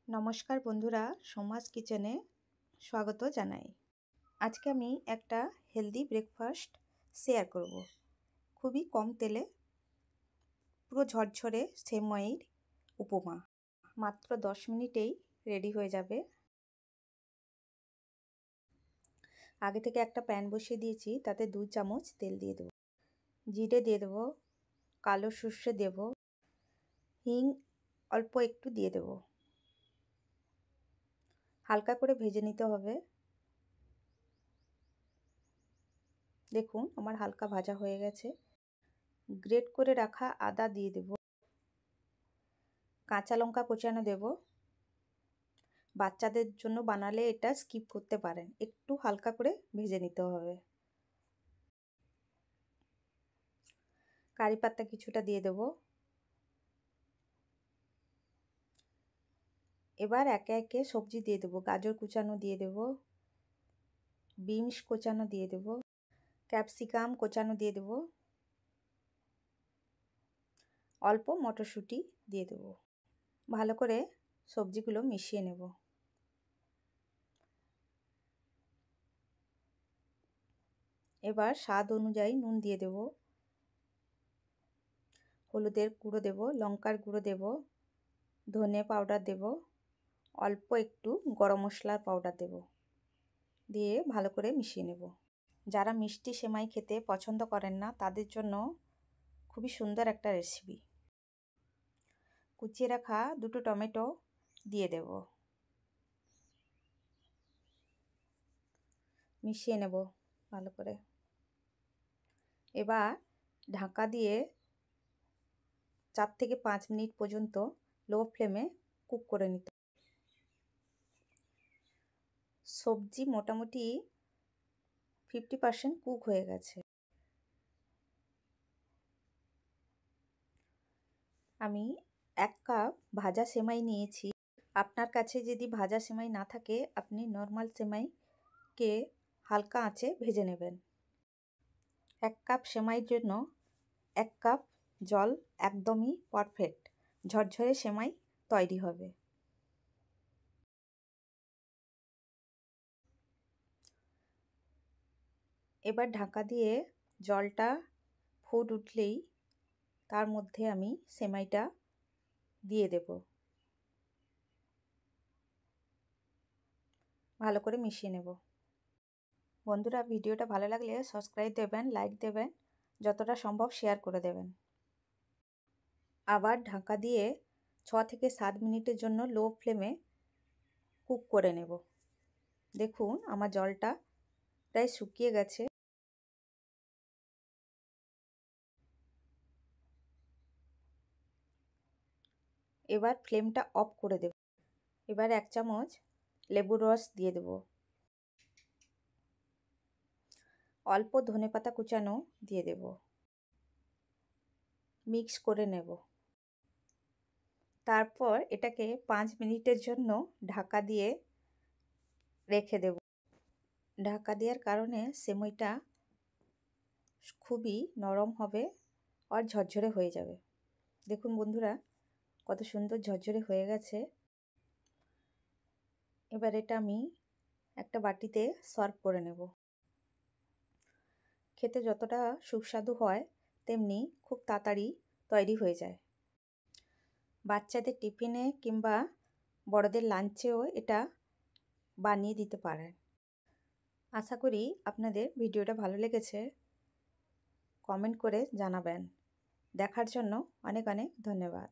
নমস্কার বন্ধুরা, সোমাস কিচেনে স্বাগত জানাই। আজকে আমি একটা হেলদি ব্রেকফাস্ট শেয়ার করব। খুবই কম তেলে পুরো ঝরঝরে সেমাইয়ের উপমা। মাত্র 10 মিনিটেই রেডি হয়ে যাবে। আগে থেকে একটা প্যান বসিয়ে দিয়েছি, তাতে 2 চামচ তেল দিয়ে দেবো। জিরে দিয়ে দেবো, কালো সর্ষে দেবো, হিং অল্প একটু দিয়ে দেবো। হালকা করে ভেজে নিতে হবে। দেখুন আমার হালকা ভাজা হয়ে গেছে। গ্রেট করে রাখা আদা দিয়ে দেব, কাঁচা লঙ্কা কোচানো দেব। বাচ্চাদের জন্য বানালে এটা স্কিপ করতে পারেন, একটু হালকা করে ভেজে নিতে হবে। কারি পাতা কিছুটা দিয়ে দেব। এবার একে একে সবজি দিয়ে দেব। গাজর কুচানো দিয়ে দেব, বিনস কোচানো দিয়ে দেব, ক্যাপসিকাম কোচানো দিয়ে দেব, অল্প মটরশুঁটি দিয়ে দেব। ভালো করে সবজিগুলো মিশিয়ে নেব। এবার স্বাদ অনুযায়ী নুন দিয়ে দেব, হলুদের গুঁড়ো দেব, লঙ্কার গুঁড়ো দেব, ধনে পাউডার দেব, অল্প একটু গরম মশলার পাউডার দেব, দিয়ে ভালো করে মিশিয়ে নেব। যারা মিষ্টি সেমাই খেতে পছন্দ করেন না তাদের জন্য খুবই সুন্দর একটা রেসিপি। কুচিয়ে রাখা 2টো টমেটো দিয়ে দেব, মিশিয়ে নেব ভালো করে। এবার ঢাকা দিয়ে 4 থেকে 5 মিনিট পর্যন্ত লো ফ্লেমে কুক করে নিতে। সবজি মোটামুটি 50% কুক হয়ে গেছে। আমি 1 কাপ ভাজা সেমাই নিয়েছি। আপনার কাছে যদি ভাজা সেমাই না থাকে আপনি নর্মাল সেমাইকে হালকা আঁচে ভেজে নেবেন। 1 কাপ সেমাইয়ের জন্য 1 কাপ জল একদমই পারফেক্ট। ঝরঝরে সেমাই তৈরি হবে। এবার ঢাকা দিয়ে জলটা ফুট উঠলেই তার মধ্যে আমি সেমাইটা দিয়ে দেব। ভালো করে মিশিয়ে নেব। বন্ধুরা, ভিডিওটা ভালো লাগলে সাবস্ক্রাইব দেবেন, লাইক দেবেন, যতটা সম্ভব শেয়ার করে দেবেন। আবার ঢাকা দিয়ে 6 থেকে 7 মিনিটের জন্য লো ফ্লেমে কুক করে নেব। দেখুন আমার জলটা প্রায় শুকিয়ে গেছে। এবার ফ্লেমটা অফ করে দেব। এবার 1 চামচ লেবুর রস দিয়ে দেব, অল্প ধনেপাতা কুচানো দিয়ে দেব, মিক্স করে নেব। তারপর এটাকে 5 মিনিটের জন্য ঢাকা দিয়ে রেখে দেব। ঢাকা দেওয়ার কারণে সেমাইটা খুবই নরম হবে আর ঝরঝরে হয়ে যাবে। দেখুন বন্ধুরা কত সুন্দর ঝরঝরে হয়ে গেছে। এবার এটা আমি একটা বাটিতে সার্ভ করে নেব। খেতে যতটা সুস্বাদু হয় তেমনি খুব তাড়াতাড়ি তৈরি হয়ে যায়। বাচ্চাদের টিফিনে কিংবা বড়দের লাঞ্চেও এটা বানিয়ে দিতে পারেন। আশা করি আপনাদের ভিডিওটা ভালো লেগেছে। কমেন্ট করে জানাবেন। দেখার জন্য অনেক অনেক ধন্যবাদ।